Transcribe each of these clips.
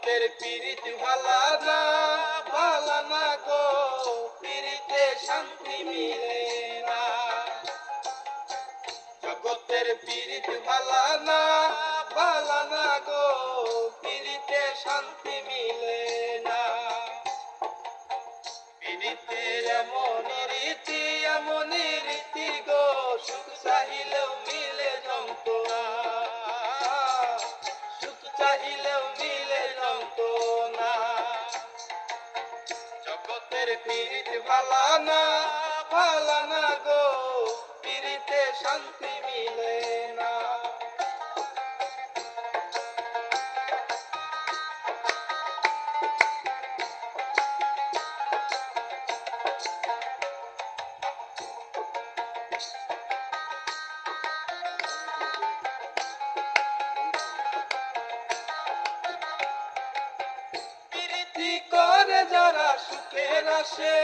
জগতের পীড়িত ভালা না, ভালা না গো, পীড়িতে শান্তি মিলে না। জগতের পীড়িত ভালা না, ভালা না গো, পীড়িতে শান্তি মিলে না। পীড়িতের এমনই রীতি গো, সুখ চাহিলেও মিলে যন্ত্রণা, সুখ চাহিলেও মিলে যন্ত্রণা। জগতের পীড়িত ভালা না, ভালা না গো, পীড়িতে শান্তি মিলে না। করে যারা সুখের আসে,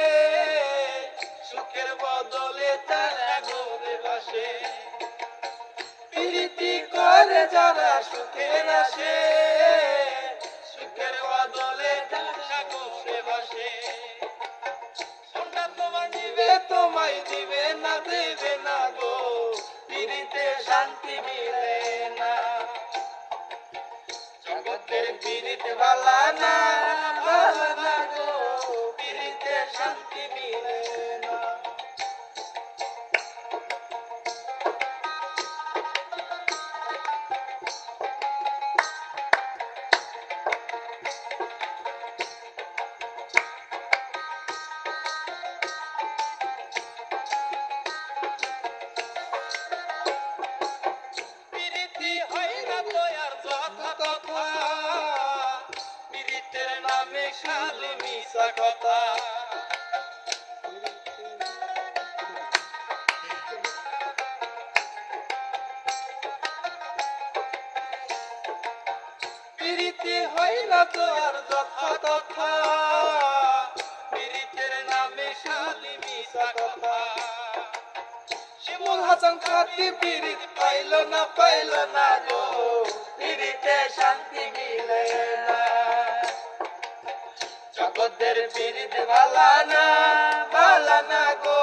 সুখের বদলে তারা ঘরে বাসে। প্রীতি করে যারা সুখের আসে, সুখের বদলে তারা ঘরে বাসে। সোনা তোমায় দিবে, তোমায় দিবে না, দেবে না গো, প্রীতিতে শান্তি মিলে না। জগতের পীড়িত ভালা না, ভালা না গো, পীড়িতে শান্তি মিলে না। পীড়িতি হয় না তো আর যথা তথা, পীড়িতের নামে খালি মিশা কথা। পীড়িতি হয় না তো আর যথা তথা, পীড়িতের নামে খালি মিশা কথা। শিমুল হাসান খাতি পীড়িত পাইল না গো, পীড়িতে শান্তি মিলে না। জগতের পীড়িত ভালা না, ভালা না গো,